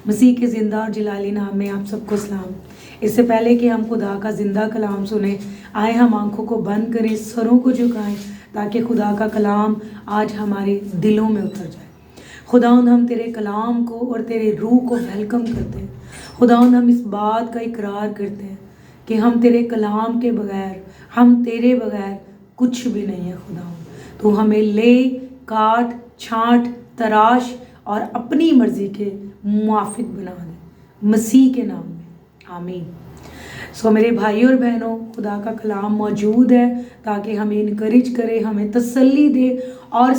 مسیح کے زندہ اور جلالی نام میں آپ سب کو سلام۔ اس سے پہلے کہ ہم خدا کا زندہ کلام سنیں، آئے ہم آنکھوں کو بند کریں، سروں کو جھکائیں تاکہ خدا کا کلام آج ہمارے دلوں میں اتر جائے۔ خداوند ہم تیرے کلام کو اور تیرے روح کو ویلکم کرتے ہیں۔ خداوند ہم اس بات کا اقرار کرتے ہیں کہ ہم تیرے کلام کے بغیر، ہم تیرے بغیر کچھ بھی نہیں ہے۔ خداوند تو ہمیں لے، کاٹ، چھانٹ، تراش اور اپنی مرضی کے موافق بنا دے، مسیح کے نام میں آمین۔ میرے بھائی اور بہنوں، خدا کا کلام موجود ہے تاکہ ہمیں انکریج کرے، ہمیں تسلی دے اور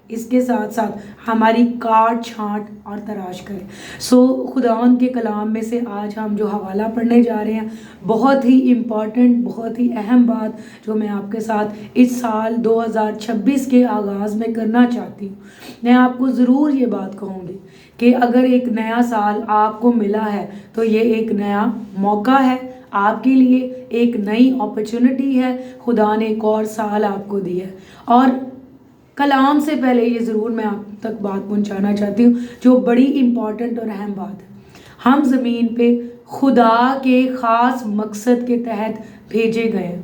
اس کے ساتھ ساتھ ہماری کاٹ چھانٹ اور تراش کرے۔ خداوند کے کلام میں سے آج ہم جو حوالہ پڑھنے جا رہے ہیں، بہت ہی امپورٹنٹ، بہت ہی اہم بات جو میں آپ کے ساتھ اس سال 2026 کے آغاز میں کرنا چاہتی ہوں۔ میں آپ کو ضرور یہ بات کہوں گی کہ اگر ایک نیا سال آپ کو ملا ہے تو یہ ایک نیا موقع ہے آپ کے لیے، ایک نئی اپرچونٹی ہے۔ خدا نے ایک اور سال آپ کو دیا ہے، اور کلام سے پہلے یہ ضرور میں آپ تک بات پہنچانا چاہتی ہوں جو بڑی امپورٹنٹ اور اہم بات ہے۔ ہم زمین پہ خدا کے خاص مقصد کے تحت بھیجے گئے ہیں،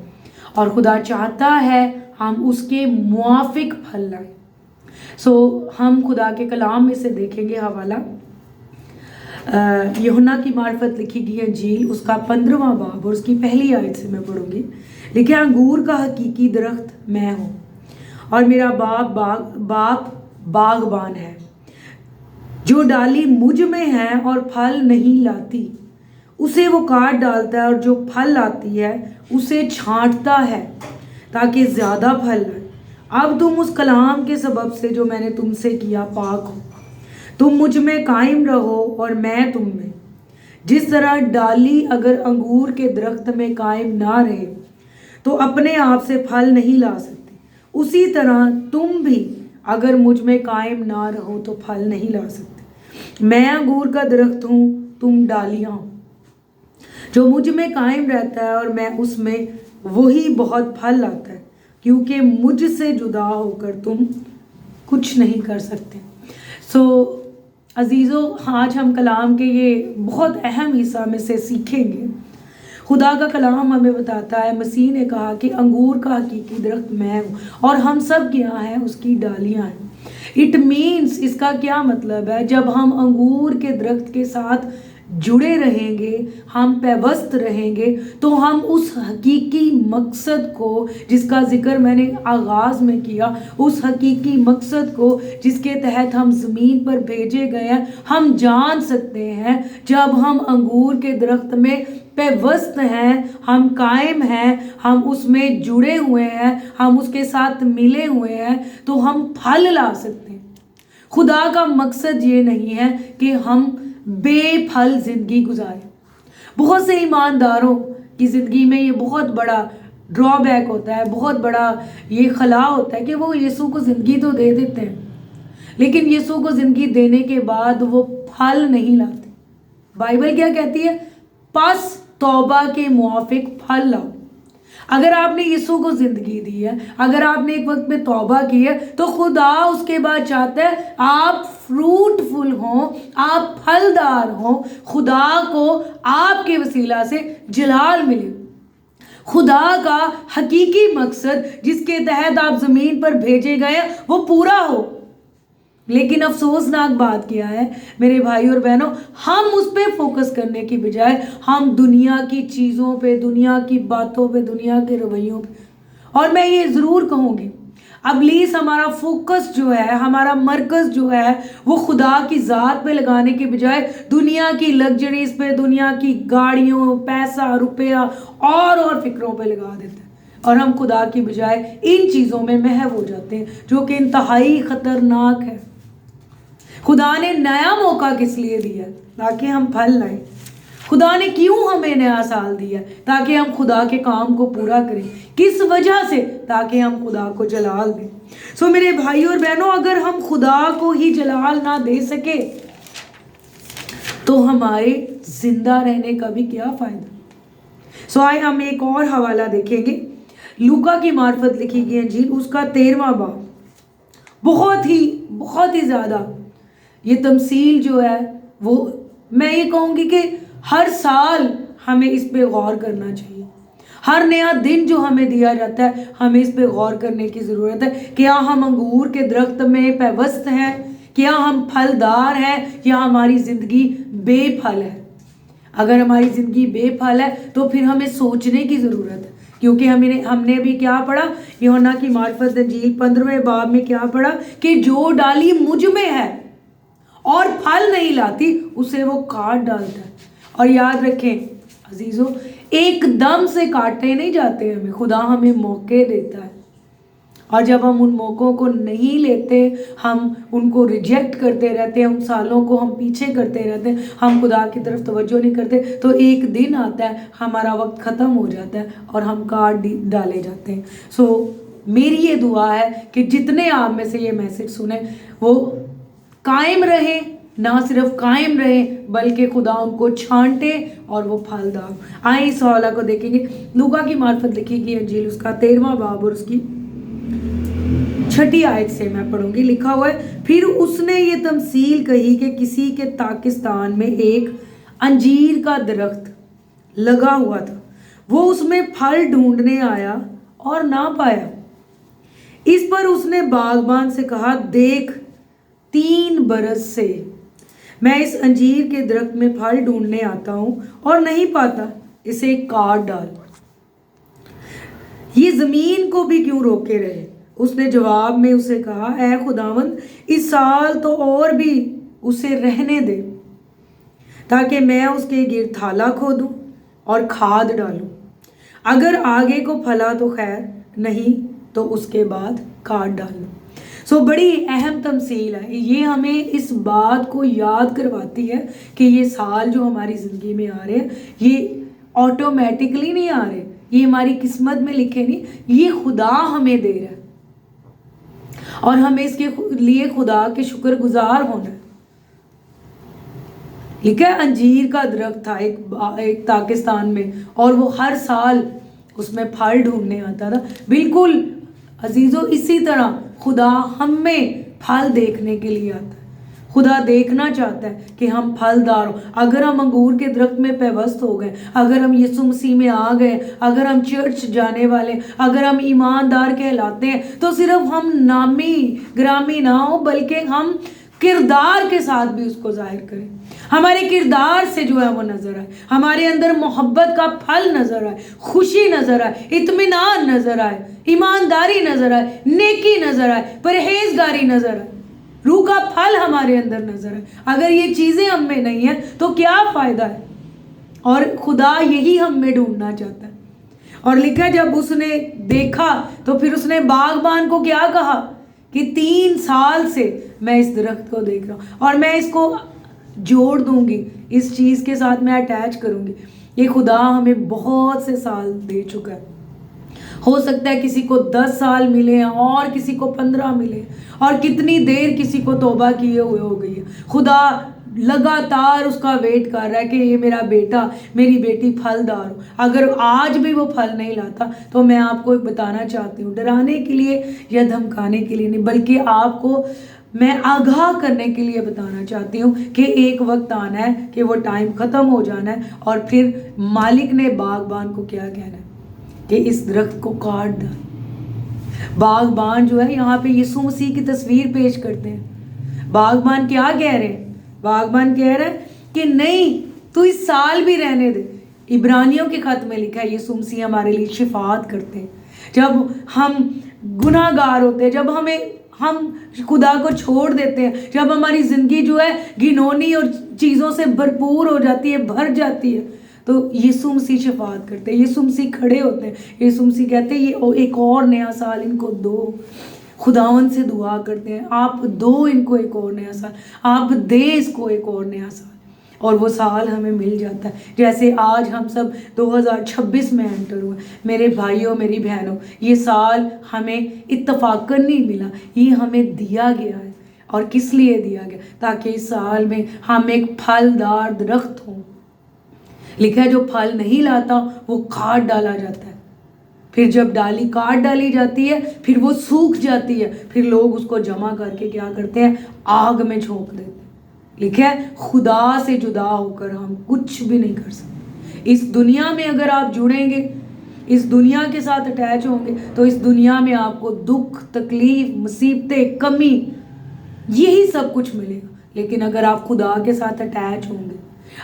اور خدا چاہتا ہے ہم اس کے موافق پھل لائیں۔ ہم خدا کے کلام میں سے دیکھیں گے حوالہ یوحنا کی معرفت لکھی گئی انجیل، اس کا 15واں باب اور اس کی پہلی آیت سے میں پڑھوں گی۔ لکھا، انگور کا حقیقی درخت میں ہوں اور میرا باپ باغبان ہے۔ جو ڈالی مجھ میں ہے اور پھل نہیں لاتی اسے وہ کاٹ ڈالتا ہے، اور جو پھل لاتی ہے اسے چھانٹتا ہے تاکہ زیادہ پھل لائے۔ اب تم اس کلام کے سبب سے جو میں نے تم سے کیا پاک ہو۔ تم مجھ میں قائم رہو اور میں تم میں۔ جس طرح ڈالی اگر انگور کے درخت میں قائم نہ رہے تو اپنے آپ سے پھل نہیں لا سکتی، اسی طرح تم بھی اگر مجھ میں قائم نہ رہو تو پھل نہیں لا سکتے۔ میں انگور کا درخت ہوں، تم ڈالیاں ہو۔ جو مجھ میں قائم رہتا ہے اور میں اس میں، وہی بہت پھل لاتا ہے، کیونکہ مجھ سے جدا ہو کر تم کچھ نہیں کر سکتے۔ عزیزو، آج ہم کلام کے یہ بہت اہم حصہ میں سے سیکھیں گے۔ خدا کا کلام ہمیں بتاتا ہے، مسیح نے کہا کہ انگور کا حقیقی درخت میں ہوں اور ہم سب کیا ہیں، اس کی ڈالیاں ہیں۔ اٹ مینس، اس کا کیا مطلب ہے؟ جب ہم انگور کے درخت کے ساتھ جڑے رہیں گے، ہم پیوست رہیں گے، تو ہم اس حقیقی مقصد کو جس کا ذکر میں نے آغاز میں کیا، اس حقیقی مقصد کو جس کے تحت ہم زمین پر بھیجے گئے ہیں، ہم جان سکتے ہیں۔ جب ہم انگور کے درخت میں پیوست ہیں، ہم قائم ہیں، ہم اس میں جڑے ہوئے ہیں، ہم اس کے ساتھ ملے ہوئے ہیں، تو ہم پھل لا سکتے ہیں۔ خدا کا مقصد یہ نہیں ہے کہ ہم بے پھل زندگی گزاریں۔ بہت سے ایمانداروں کی زندگی میں یہ بہت بڑا ڈرا بیک ہوتا ہے، بہت بڑا یہ خلا ہوتا ہے کہ وہ یسوع کو زندگی تو دے دیتے ہیں، لیکن یسوع کو زندگی دینے کے بعد وہ پھل نہیں لاتے۔ بائبل کیا کہتی ہے؟ پس توبہ کے موافق پھل لاؤ۔ اگر آپ نے یسوع کو زندگی دی ہے، اگر آپ نے ایک وقت میں توبہ کی ہے، تو خدا اس کے بعد چاہتا ہے آپ فروٹفل ہوں، آپ پھلدار ہوں، خدا کو آپ کے وسیلہ سے جلال ملے۔ خدا کا حقیقی مقصد جس کے تحت آپ زمین پر بھیجے گئے وہ پورا ہو۔ لیکن افسوسناک بات کیا ہے میرے بھائی اور بہنوں، ہم اس پہ فوکس کرنے کی بجائے ہم دنیا کی چیزوں پہ، دنیا کی باتوں پہ، دنیا کے رویوں پہ، اور میں یہ ضرور کہوں گی ابلیس ہمارا فوکس جو ہے، ہمارا مرکز جو ہے، وہ خدا کی ذات پہ لگانے کی بجائے دنیا کی لگژریز پہ، دنیا کی گاڑیوں، پیسہ، روپیہ اور فکروں پہ لگا دیتا ہے، اور ہم خدا کی بجائے ان چیزوں میں محو ہو جاتے ہیں جو کہ انتہائی خطرناک ہے۔ خدا نے نیا موقع کس لیے دیا؟ تاکہ ہم پھل لائیں۔ خدا نے کیوں ہمیں نیا سال دیا؟ تاکہ ہم خدا کے کام کو پورا کریں۔ کس وجہ سے؟ تاکہ ہم خدا کو جلال دیں۔ میرے بھائی اور بہنوں، اگر ہم خدا کو ہی جلال نہ دے سکے تو ہمارے زندہ رہنے کا بھی کیا فائدہ؟ آئے ہم ایک اور حوالہ دیکھیں گے، لوکا کی معرفت لکھی گئی انجیل، اس کا 13واں باب۔ بہت ہی زیادہ یہ تمثیل جو ہے وہ میں یہ کہوں گی کہ ہر سال ہمیں اس پہ غور کرنا چاہیے. ہر نیا دن جو ہمیں دیا جاتا ہے ہمیں اس پہ غور کرنے کی ضرورت ہے. کیا ہم انگور کے درخت میں پیوست ہیں؟ کیا ہم پھلدار ہیں یا ہماری زندگی بے پھل ہے؟ اگر ہماری زندگی بے پھل ہے تو پھر ہمیں سوچنے کی ضرورت ہے. کیونکہ ہم نے ابھی کیا پڑھا؟ یوحنا کی معرفت انجیل 15ویں باب میں کیا پڑھا کہ جو ڈالی مجھ میں ہے اور پھل نہیں لاتی اسے وہ کاٹ ڈالتا ہے. اور یاد رکھیں عزیزو، ایک دم سے کاٹے نہیں جاتے ہمیں، خدا ہمیں موقع دیتا ہے. اور جب ہم ان موقعوں کو نہیں لیتے، ہم ان کو ریجیکٹ کرتے رہتے ہیں، ان سالوں کو ہم پیچھے کرتے رہتے ہیں، ہم خدا کی طرف توجہ نہیں کرتے، تو ایک دن آتا ہے ہمارا وقت ختم ہو جاتا ہے اور ہم کاٹ ڈالے جاتے ہیں. میری یہ دعا ہے کہ جتنے آپ میں سے یہ میسج سنیں وہ قائم رہیں، نہ صرف قائم رہیں بلکہ خدا ان کو چھانٹے اور وہ پھلدار. آئیں اس حوالہ کو دیکھیں گے. لوکا کی معرفت لکھی گئی انجیل اس کا 13واں باب اور اس کی 6 آیت سے میں پڑھوں گی. لکھا ہوا ہے، پھر اس نے یہ تمثیل کہی کہ کسی کے پاکستان میں ایک انجیر کا درخت لگا ہوا تھا. وہ اس میں پھل ڈھونڈنے آیا اور نہ پایا. اس پر اس نے باغبان سے کہا، دیکھ 3 برس سے میں اس انجیر کے درخت میں پھل ڈھونڈنے آتا ہوں اور نہیں پاتا، اسے کاٹ ڈال. یہ زمین کو بھی کیوں روکے رہے؟ اس نے جواب میں اسے کہا، اے خداوند، اس سال تو اور بھی اسے رہنے دے تاکہ میں اس کے گرد تھالا کھودوں اور کھاد ڈالوں. اگر آگے کو پھلا تو خیر، نہیں تو اس کے بعد کاٹ ڈالوں. بڑی اہم تمثیل ہے. یہ ہمیں اس بات کو یاد کرواتی ہے کہ یہ سال جو ہماری زندگی میں آ رہے ہیں یہ آٹومیٹکلی نہیں آ رہے، یہ ہماری قسمت میں لکھے نہیں، یہ خدا ہمیں دے رہا ہے اور ہمیں اس کے لیے خدا کے شکر گزار ہونا ہے. لکھا ہے انجیر کا درخت تھا ایک پاکستان میں اور وہ ہر سال اس میں پھل ڈھونڈنے آتا تھا. بالکل عزیزو اسی طرح خدا ہم میں پھل دیکھنے کے لیے آتا ہے. خدا دیکھنا چاہتا ہے کہ ہم پھلدار ہوں. اگر ہم انگور کے درخت میں پیوست ہو گئے، اگر ہم یسوع مسیح میں آ گئے، اگر ہم چرچ جانے والے، اگر ہم ایماندار کہلاتے ہیں، تو صرف ہم نامی گرامی نہ ہو بلکہ ہم کردار کے ساتھ بھی اس کو ظاہر کریں. ہمارے کردار سے جو ہے وہ نظر آئے، ہمارے اندر محبت کا پھل نظر آئے، خوشی نظر آئے، اطمینان نظر آئے، ایمانداری نظر آئے، نیکی نظر آئے، پرہیزگاری نظر آئے، روح کا پھل ہمارے اندر نظر آئے. اگر یہ چیزیں ہم میں نہیں ہیں تو کیا فائدہ ہے؟ اور خدا یہی ہم میں ڈھونڈنا چاہتا ہے. اور لکھا جب اس نے دیکھا تو پھر اس نے باغبان کو کیا کہا کہ 3 سال سے میں اس درخت کو دیکھ رہا ہوں اور میں اس کو جوڑ دوں گی، اس چیز کے ساتھ میں اٹیچ کروں گی. یہ خدا ہمیں بہت سے سال دے چکا ہے. ہو سکتا ہے کسی کو 10 سال ملے اور کسی کو 15 ملے اور کتنی دیر کسی کو توبہ کیے ہوئے ہو گئی ہے. خدا لگاتار اس کا ویٹ کر رہا ہے کہ یہ میرا بیٹا میری بیٹی پھلدار ہو. اگر آج بھی وہ پھل نہیں لاتا تو میں آپ کو بتانا چاہتی ہوں، ڈرانے کے لیے یا دھمکانے کے لیے نہیں بلکہ آپ کو میں آگاہ کرنے کے لیے بتانا چاہتی ہوں کہ ایک وقت آنا ہے کہ وہ ٹائم ختم ہو جانا ہے اور پھر مالک نے باغبان کو کیا کہنا ہے کہ اس درخت کو کاٹ ڈال. باغبان جو ہے یہاں پہ یسوع مسیح کی تصویر پیش کرتے ہیں. باغبان کیا کہہ رہے ہیں؟ باغبان کہہ رہے ہیں کہ نہیں تو اس سال بھی رہنے دے. عبرانیوں کے خط میں لکھا ہے یسوع مسیح ہمارے لیے شفاعت کرتے ہیں. جب ہم گناہ گار ہوتے ہیں، جب ہم خدا کو چھوڑ دیتے ہیں، جب ہماری زندگی جو ہے گھنونی اور چیزوں سے بھرپور ہو جاتی ہے، بھر جاتی ہے، تو یسوع مسیح شفاعت کرتے ہیں. یسوع مسیح کھڑے ہوتے ہیں، یسوع مسیح کہتے ہیں یہ ایک اور نیا سال ان کو دو. خداوند سے دعا کرتے ہیں، آپ دو ان کو ایک اور نیا سال، آپ دے اس کو ایک اور نیا سال. اور وہ سال ہمیں مل جاتا ہے. جیسے آج ہم سب 2026 میں انٹر ہوئے. میرے بھائیوں میری بہنوں، یہ سال ہمیں اتفاقاً نہیں ملا، یہ ہمیں دیا گیا ہے. اور کس لیے دیا گیا؟ تاکہ اس سال میں ہم ایک پھلدار درخت ہوں. لکھا ہے جو پھل نہیں لاتا وہ کاٹ ڈالا جاتا ہے. پھر جب ڈالی کاٹ ڈالی جاتی ہے پھر وہ سوکھ جاتی ہے، پھر لوگ اس کو جمع کر کے کیا کرتے ہیں؟ آگ میں جھونک دیتے ہیں. لکھا ہے خدا سے جدا ہو کر ہم کچھ بھی نہیں کر سکتے. اس دنیا میں اگر آپ جڑیں گے، اس دنیا کے ساتھ اٹیچ ہوں گے، تو اس دنیا میں آپ کو دکھ، تکلیف، مصیبتیں، کمی، یہی سب کچھ ملے گا. لیکن اگر آپ خدا کے ساتھ اٹیچ ہوں گے،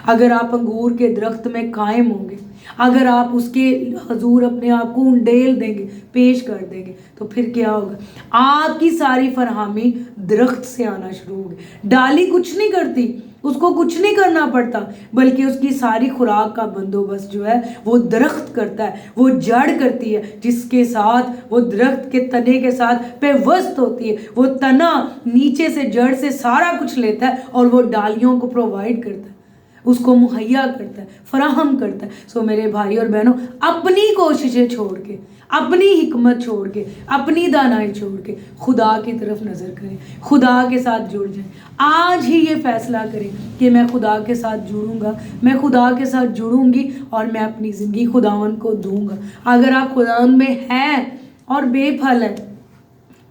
اگر آپ انگور کے درخت میں قائم ہوں گے، اگر آپ اس کے حضور اپنے آپ کو انڈیل دیں گے، پیش کر دیں گے، تو پھر کیا ہوگا؟ آپ کی ساری فراہمی درخت سے آنا شروع ہوگی. ڈالی کچھ نہیں کرتی، اس کو کچھ نہیں کرنا پڑتا، بلکہ اس کی ساری خوراک کا بندوبست جو ہے وہ درخت کرتا ہے. وہ جڑ کرتی ہے جس کے ساتھ وہ درخت کے تنے کے ساتھ پیوست ہوتی ہے. وہ تنا نیچے سے جڑ سے سارا کچھ لیتا ہے اور وہ ڈالیوں کو پرووائڈ کرتا ہے، اس کو مہیا کرتا ہے، فراہم کرتا ہے. سو میرے بھائی اور بہنوں، اپنی کوششیں چھوڑ کے، اپنی حکمت چھوڑ کے، اپنی دانائی چھوڑ کے خدا کی طرف نظر کریں، خدا کے ساتھ جڑ جائیں. آج ہی یہ فیصلہ کریں کہ میں خدا کے ساتھ جڑوں گا، میں خدا کے ساتھ جڑوں گی اور میں اپنی زندگی خداوند کو دوں گا. اگر آپ خداوند میں ہیں اور بے پھل ہے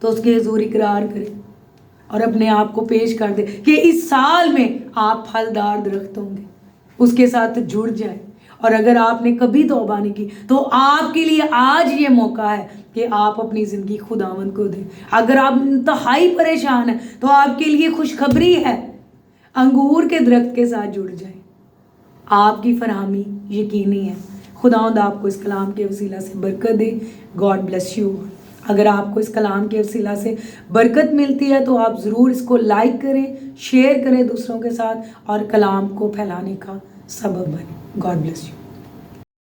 تو اس کے حضور اقرار کریں اور اپنے آپ کو پیش کر دیں کہ اس سال میں آپ پھلدار درخت ہوں گے. اس کے ساتھ جڑ جائیں. اور اگر آپ نے کبھی توبہ نہیں کی تو آپ کے لیے آج یہ موقع ہے کہ آپ اپنی زندگی خداوند کو دیں. اگر آپ انتہائی پریشان ہیں تو آپ کے لیے خوشخبری ہے، انگور کے درخت کے ساتھ جڑ جائیں، آپ کی فراہمی یقینی ہے. خداوند آپ کو اس کلام کے وسیلہ سے برکت دے. God bless you. اگر آپ کو اس کلام کے وسیلہ سے برکت ملتی ہے تو آپ ضرور اس کو لائک کریں، شیئر کریں دوسروں کے ساتھ اور کلام کو پھیلانے کا سبب بنیں. God bless you.